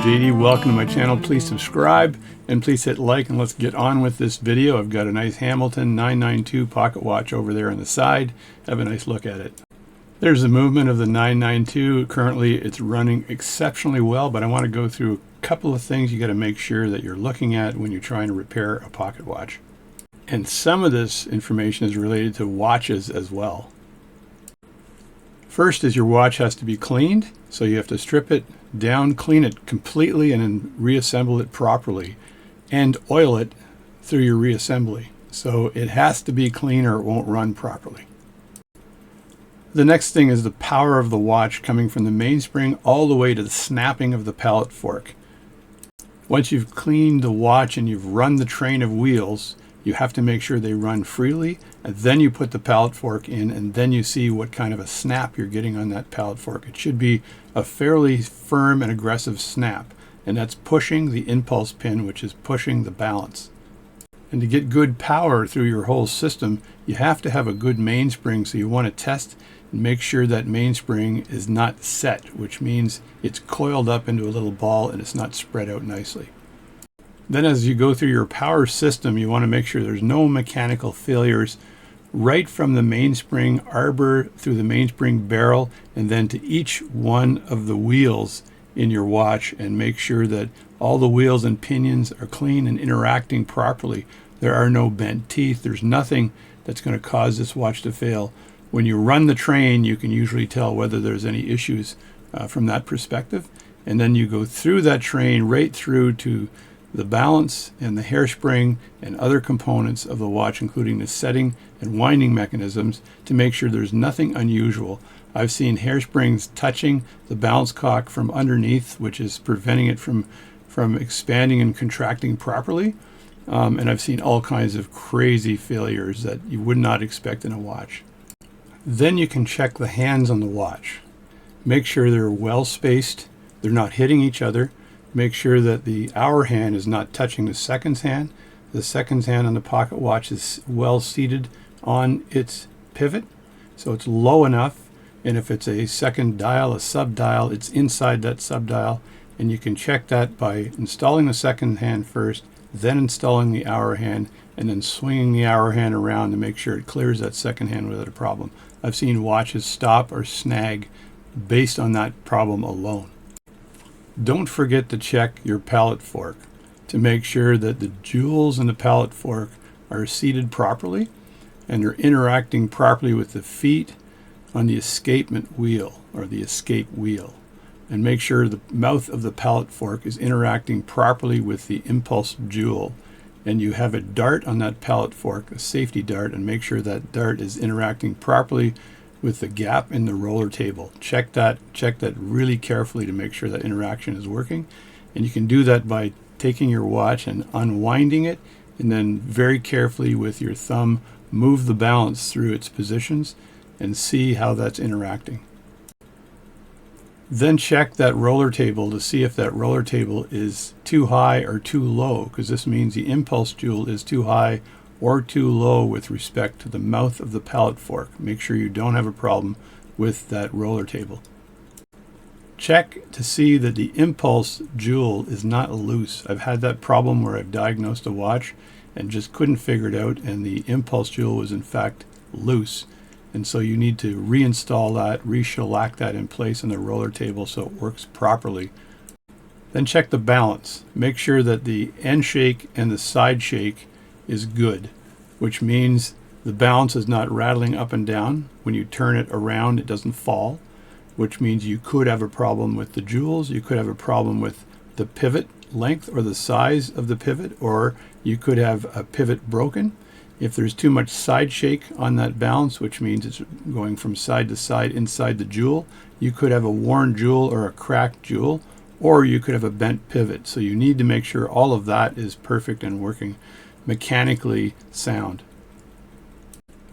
JD. Welcome to my channel. Please subscribe and please hit like, and let's get on with this video. I've got a nice Hamilton 992 pocket watch over there on the side. Have a nice look at it. There's the movement of the 992. Currently it's running exceptionally well, but I want to go through a couple of things you got to make sure that you're looking at when you're trying to repair a pocket watch. And some of this information is related to watches as well. First is your watch has to be cleaned, so you have to strip it down, clean it completely, and then reassemble it properly, and oil it through your reassembly. So it has to be clean or it won't run properly. The next thing is the power of the watch coming from the mainspring all the way to the snapping of the pallet fork. Once you've cleaned the watch and you've run the train of wheels, you have to make sure they run freely, and then you put the pallet fork in, and then you see what kind of a snap you're getting on that pallet fork. It should be a fairly firm and aggressive snap, and that's pushing the impulse pin, which is pushing the balance. And to get good power through your whole system, you have to have a good mainspring, so you want to test and make sure that mainspring is not set, which means it's coiled up into a little ball and it's not spread out nicely. Then as you go through your power system, you want to make sure there's no mechanical failures right from the mainspring arbor through the mainspring barrel and then to each one of the wheels in your watch, and make sure that all the wheels and pinions are clean and interacting properly. There are no bent teeth. There's nothing that's going to cause this watch to fail. When you run the train, you can usually tell whether there's any issues from that perspective. And then you go through that train right through to the balance and the hairspring and other components of the watch, including the setting and winding mechanisms, to make sure there's nothing unusual. I've seen hairsprings touching the balance cock from underneath, which is preventing it from expanding and contracting properly. And I've seen all kinds of crazy failures that you would not expect in a watch. Then you can check the hands on the watch. Make sure they're well spaced, they're not hitting each other. Make sure that the hour hand is not touching the seconds hand. The seconds hand on the pocket watch is well seated on its pivot, so it's low enough. And if it's a second dial, a sub dial, it's inside that sub dial. And you can check that by installing the second hand first, then installing the hour hand, and then swinging the hour hand around to make sure it clears that second hand without a problem. I've seen watches stop or snag based on that problem alone. Don't forget to check your pallet fork to make sure that the jewels in the pallet fork are seated properly and they're interacting properly with the feet on the escapement wheel or the escape wheel. And make sure the mouth of the pallet fork is interacting properly with the impulse jewel. And you have a dart on that pallet fork, a safety dart, and make sure that dart is interacting properly with the gap in the roller table. Check that really carefully to make sure that interaction is working. And you can do that by taking your watch and unwinding it, and then very carefully with your thumb move the balance through its positions and see how that's interacting. Then check that roller table to see if that roller table is too high or too low, because this means the impulse jewel is too high or too low with respect to the mouth of the pallet fork. Make sure you don't have a problem with that roller table. Check to see that the impulse jewel is not loose. I've had that problem where I've diagnosed a watch and just couldn't figure it out, and the impulse jewel was in fact loose. And so you need to reinstall that, re-shellac that in place on the roller table so it works properly. Then check the balance. Make sure that the end shake and the side shake is good, which means the balance is not rattling up and down. When you turn it around, it doesn't fall, which means you could have a problem with the jewels, you could have a problem with the pivot length or the size of the pivot, or you could have a pivot broken. If there's too much side shake on that balance, which means it's going from side to side inside the jewel, you could have a worn jewel or a cracked jewel, or you could have a bent pivot. So you need to make sure all of that is perfect and working mechanically sound.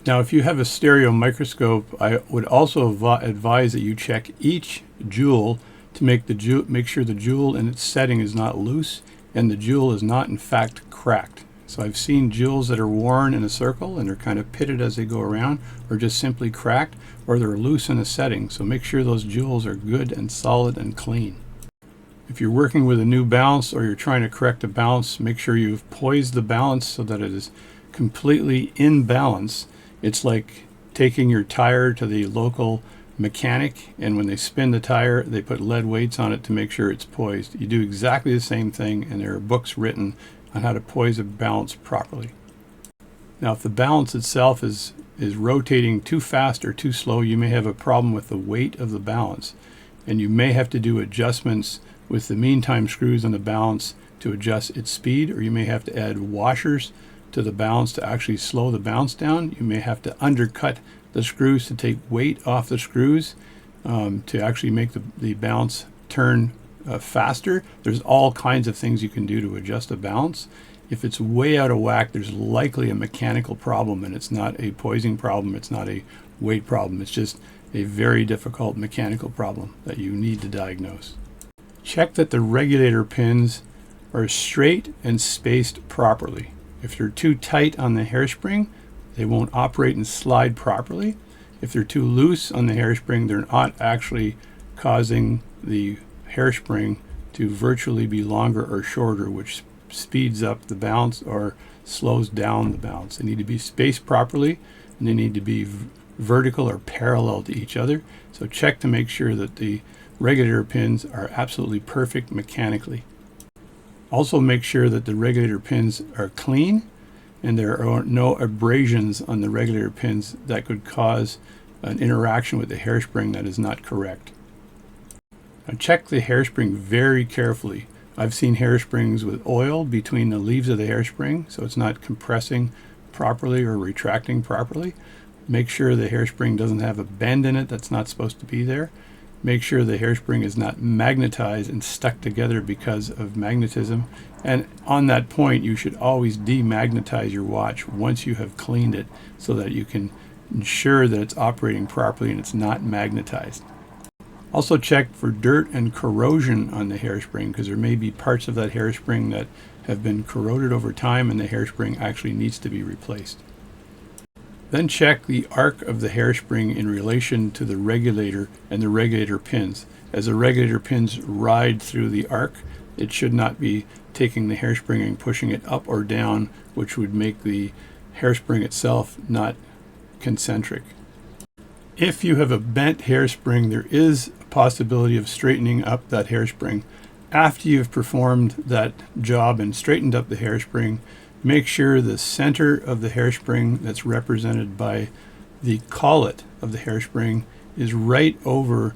Now, if you have a stereo microscope, I would also advise that you check each jewel to make sure the jewel in its setting is not loose and the jewel is not in fact cracked. So I've seen jewels that are worn in a circle and they're kind of pitted as they go around, or just simply cracked, or they're loose in a setting. So make sure those jewels are good and solid and clean. If you're working with a new balance or you're trying to correct a balance, make sure you've poised the balance so that it is completely in balance. It's like taking your tire to the local mechanic, and when they spin the tire, they put lead weights on it to make sure it's poised. You do exactly the same thing, and there are books written on how to poise a balance properly. Now, if the balance itself is rotating too fast or too slow, you may have a problem with the weight of the balance, and you may have to do adjustments with the mean time screws on the balance to adjust its speed, or you may have to add washers to the balance to actually slow the balance down. You may have to undercut the screws to take weight off the screws to actually make the balance turn faster. There's all kinds of things you can do to adjust the balance. If it's way out of whack, there's likely a mechanical problem, and it's not a poising problem, it's not a weight problem, it's just a very difficult mechanical problem that you need to diagnose. Check that the regulator pins are straight and spaced properly. If they're too tight on the hairspring, they won't operate and slide properly. If they're too loose on the hairspring, they're not actually causing the hairspring to virtually be longer or shorter, which speeds up the balance or slows down the balance. They need to be spaced properly, and they need to be vertical or parallel to each other. So check to make sure that the regulator pins are absolutely perfect mechanically. Also make sure that the regulator pins are clean and there are no abrasions on the regulator pins that could cause an interaction with the hairspring that is not correct. Now check the hairspring very carefully. I've seen hairsprings with oil between the leaves of the hairspring, so it's not compressing properly or retracting properly. Make sure the hairspring doesn't have a bend in it that's not supposed to be there. Make sure the hairspring is not magnetized and stuck together because of magnetism. And on that point, you should always demagnetize your watch once you have cleaned it so that you can ensure that it's operating properly and it's not magnetized. Also check for dirt and corrosion on the hairspring, because there may be parts of that hairspring that have been corroded over time and the hairspring actually needs to be replaced. Then check the arc of the hairspring in relation to the regulator and the regulator pins. As the regulator pins ride through the arc, it should not be taking the hairspring and pushing it up or down, which would make the hairspring itself not concentric. If you have a bent hairspring, there is a possibility of straightening up that hairspring. After you've performed that job and straightened up the hairspring, make sure the center of the hairspring that's represented by the collet of the hairspring is right over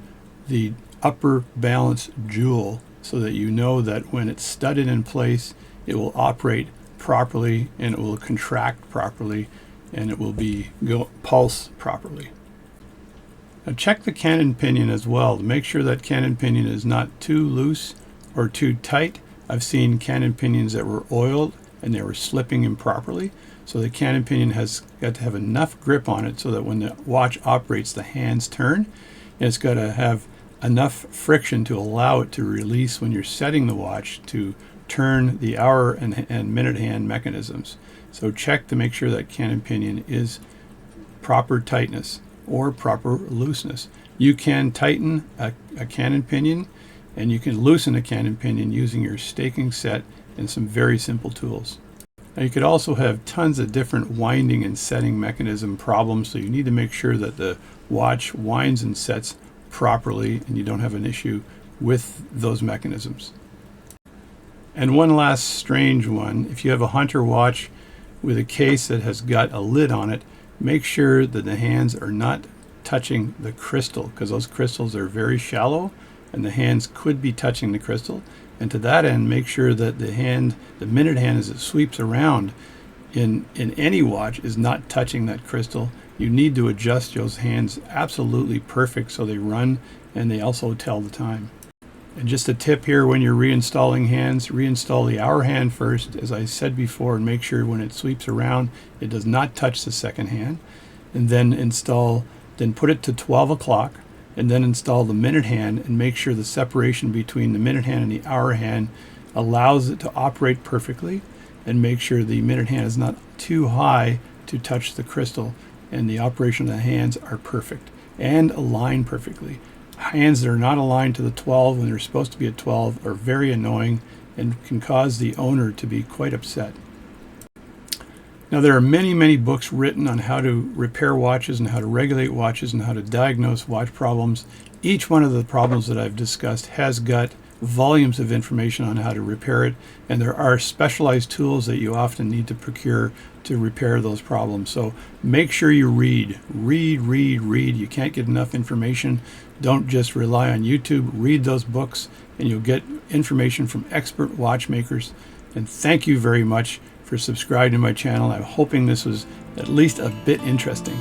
the upper balance jewel, so that you know that when it's studded in place, it will operate properly and it will contract properly and it will pulse properly. Now check the cannon pinion as well to make sure that cannon pinion is not too loose or too tight. I've seen cannon pinions that were oiled and they were slipping improperly. So the cannon pinion has got to have enough grip on it so that when the watch operates, the hands turn. And it's got to have enough friction to allow it to release when you're setting the watch to turn the hour and minute hand mechanisms. So check to make sure that cannon pinion is proper tightness or proper looseness. You can tighten a cannon pinion and you can loosen a cannon pinion using your staking set and some very simple tools. Now you could also have tons of different winding and setting mechanism problems, so you need to make sure that the watch winds and sets properly and you don't have an issue with those mechanisms. And one last strange one, if you have a hunter watch with a case that has got a lid on it, make sure that the hands are not touching the crystal, because those crystals are very shallow and the hands could be touching the crystal. And to that end, make sure that the minute hand as it sweeps around in any watch is not touching that crystal. You need to adjust those hands absolutely perfect so they run and they also tell the time. And just a tip here, when you're reinstalling hands, reinstall the hour hand first, as I said before, and make sure when it sweeps around, it does not touch the second hand. And then put it to 12 o'clock, and then install the minute hand and make sure the separation between the minute hand and the hour hand allows it to operate perfectly, and make sure the minute hand is not too high to touch the crystal and the operation of the hands are perfect and align perfectly. hands that are not aligned to the 12 when they're supposed to be at 12 are very annoying and can cause the owner to be quite upset. Now, there are many books written on how to repair watches and how to regulate watches and how to diagnose watch problems. Each one of the problems that I've discussed has got volumes of information on how to repair it, and there are specialized tools that you often need to procure to repair those problems. So make sure you read. You can't get enough information. Don't just rely on YouTube. Read those books and you'll get information from expert watchmakers. And thank you very much for subscribing to my channel. I'm hoping this was at least a bit interesting.